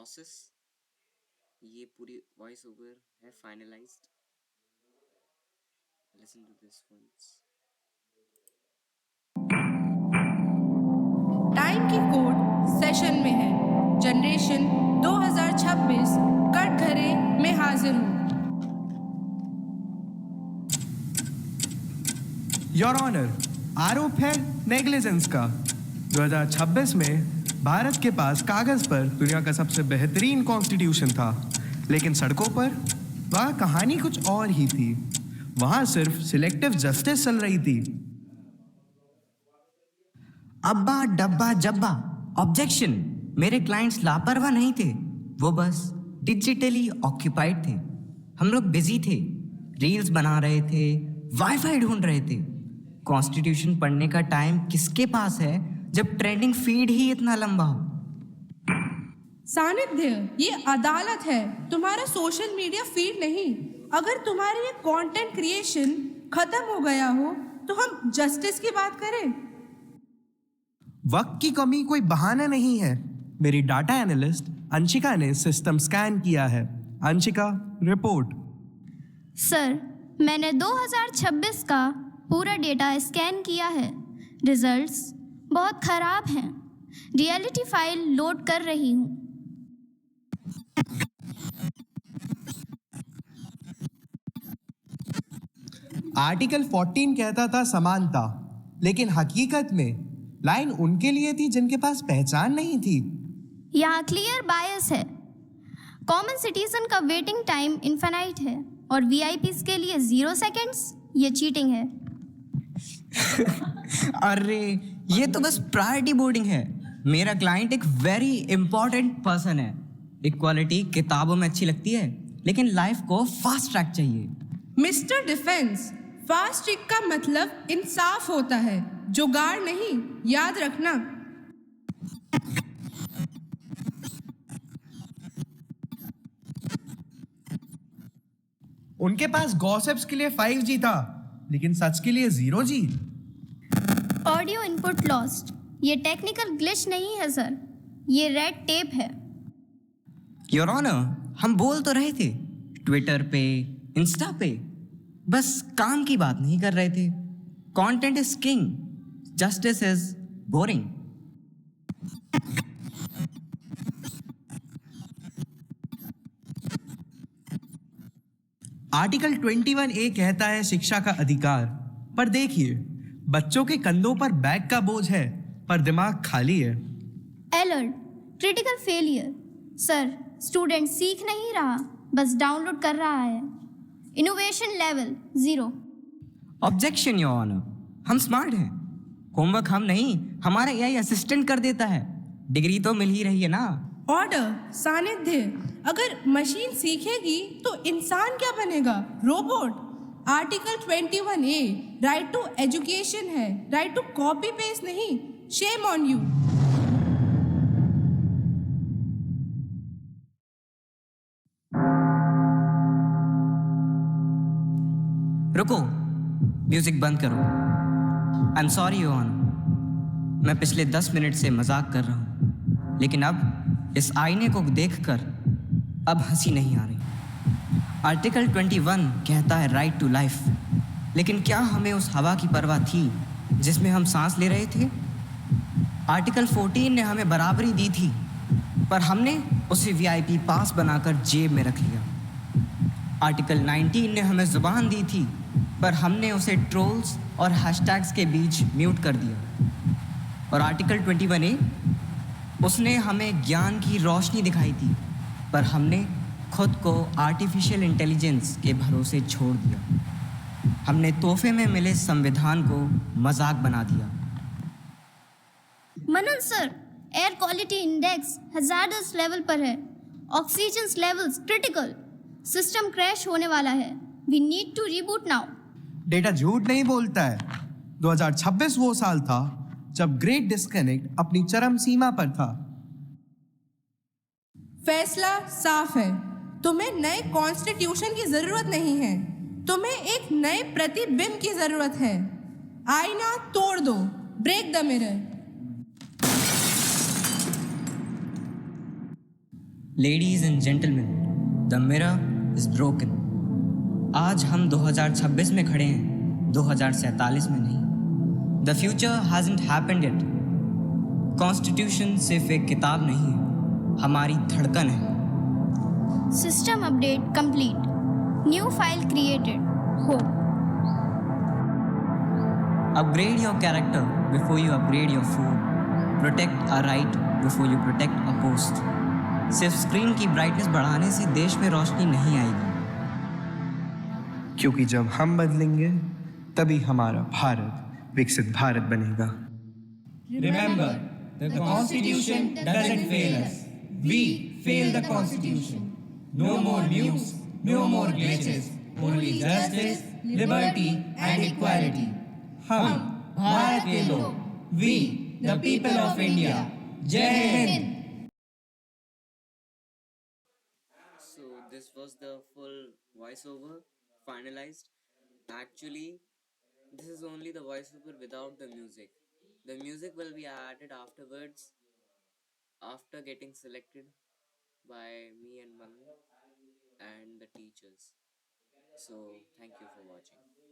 Process, ये पूरी voice over है finalised. Listen to this once. Time की कोड सेशन में है. जनरेशन 2026 कटघरे में हाजिर हूँ. योर ऑनर, आरोप है नेग्लिजेंस का. 2026 में भारत के पास कागज पर दुनिया का सबसे बेहतरीन कॉन्स्टिट्यूशन था, लेकिन सड़कों पर वहाँ कहानी कुछ और ही थी. वहाँ सिर्फ सिलेक्टिव जस्टिस चल रही थी. अब्बा डब्बा जब्बा. ऑब्जेक्शन. मेरे क्लाइंट्स लापरवाह नहीं थे, वो बस डिजिटली ऑक्यूपाइड थे. हम लोग बिजी थे, रील्स बना रहे थे, वाईफाई ढूंढ रहे थे. कॉन्स्टिट्यूशन पढ़ने का टाइम किसके पास है जब ट्रेंडिंग फीड ही इतना लंबा हो. सानिध्य, ये अदालत है, तुम्हारा सोशल मीडिया फीड नहीं. अगर तुम्हारी ये कंटेंट क्रिएशन खत्म हो गया हो तो हम जस्टिस की बात करें. वक्त की कमी कोई बहाना नहीं है. मेरी डाटा एनालिस्ट अंशिका ने सिस्टम स्कैन किया है. अंशिका, रिपोर्ट. सर, मैंने 2026 का पूरा डेटा स्कैन किया है. रिजल्ट्स बहुत खराब हैं. रियलिटी फाइल लोड कर रही हूँ. आर्टिकल 14 कहता था समानता, लेकिन हकीकत में लाइन उनके लिए थी जिनके पास पहचान नहीं थी. यहाँ क्लियर बायस है. कॉमन सिटीजन का वेटिंग टाइम इन्फिनाइट है और वीआईपीज के लिए 0 सेकेंड्स. ये चीटिंग है. अरे ये तो बस प्रायोरिटी बोर्डिंग है. मेरा क्लाइंट एक वेरी इंपॉर्टेंट पर्सन है. इक्वालिटी किताबों में अच्छी लगती है, लेकिन लाइफ को फास्ट ट्रैक चाहिए. मिस्टर डिफेंस, फास्ट ट्रैक का मतलब इंसाफ होता है, जुगाड़ नहीं, याद रखना. उनके पास गॉसिप्स के लिए 5G था, लेकिन सच के लिए 0G. Audio input lost. ये टेक्निकल ग्लिच नहीं है सर, ये रेड टेप है. योर ऑनर, हम बोल तो रहे थे ट्विटर पे, इंस्टा पे, बस काम की बात नहीं कर रहे थे. Content is king, justice is boring. Article 21A कहता है शिक्षा का अधिकार, पर देखिए, बच्चों के कंधों पर बैग का बोझ है, पर दिमाग खाली है. Alert, critical failure. Sir, student सीख नहीं रहा, बस डाउनलोड कर रहा है. Innovation level 0. Objection your honour. हम स्मार्ट हैं, होमवर्क हम नहीं, हमारा एआई असिस्टेंट कर देता है. डिग्री तो मिल ही रही है ना. ऑर्डर. सानिध्य, अगर मशीन सीखेगी तो इंसान क्या बनेगा? Robot. Article 21A right to education है, राइट टू कॉपी पेस्ट नहीं. Shame on you. रुको, म्यूजिक बंद करो. I am sorry your honour, मैं पिछले 10 मिनट से मजाक कर रहा हूँ, लेकिन अब इस आईने को देखकर अब हंसी नहीं आ रही. आर्टिकल 21 कहता है राइट टू लाइफ, लेकिन क्या हमें उस हवा की परवाह थी जिसमें हम सांस ले रहे थे? आर्टिकल 14 ने हमें बराबरी दी थी, पर हमने उसे वीआईपी पास बनाकर जेब में रख लिया. आर्टिकल 19 ने हमें जुबान दी थी, पर हमने उसे ट्रोल्स और हैशटैग्स के बीच म्यूट कर दिया. और आर्टिकल 21A, उसने हमें ज्ञान की रोशनी दिखाई थी, पर हमने खुद को आर्टिफिशियल इंटेलिजेंस के भरोसे छोड़ दिया. हमने तोहफे में मिले संविधान को मजाक बना दिया. Manan sir, air quality index hazardous level पर है. Oxygen levels critical. System crash होने वाला है. We need to reboot now. Data झूठ नहीं बोलता है. 2026 वो साल था जब ग्रेट डिस्कनेक्ट अपनी चरम सीमा पर था. फैसला साफ है. तुम्हें नए कॉन्स्टिट्यूशन की जरूरत नहीं है, तुम्हें एक नए प्रतिबिंब की जरूरत है. आईना तोड़ दो. Break the mirror. Ladies and gentlemen, the mirror is broken. आज हम 2026 में खड़े हैं, 2047 में नहीं. The future hasn't happened yet. Constitution सिर्फ एक किताब नहीं है, हमारी धड़कन है. System update complete. New file created. Hope. Upgrade your character before you upgrade your food. Protect a right before you protect a post. सिर्फ स्क्रीन की ब्राइटनेस बढ़ाने से देश में रोशनी नहीं आएगी. क्योंकि जब हम बदलेंगे तभी हमारा भारत विकसित भारत बनेगा. Remember, the Constitution doesn't fail us. We fail the Constitution. No more mutes, no more glitches. Only justice, liberty and equality. हम भारत के लोग, we the people of India. जय Hind. So this was the full voiceover finalized. Actually, this is only the voiceover without the music. The music will be added afterwards after getting selected by me and Manu and the teachers. So thank you for watching.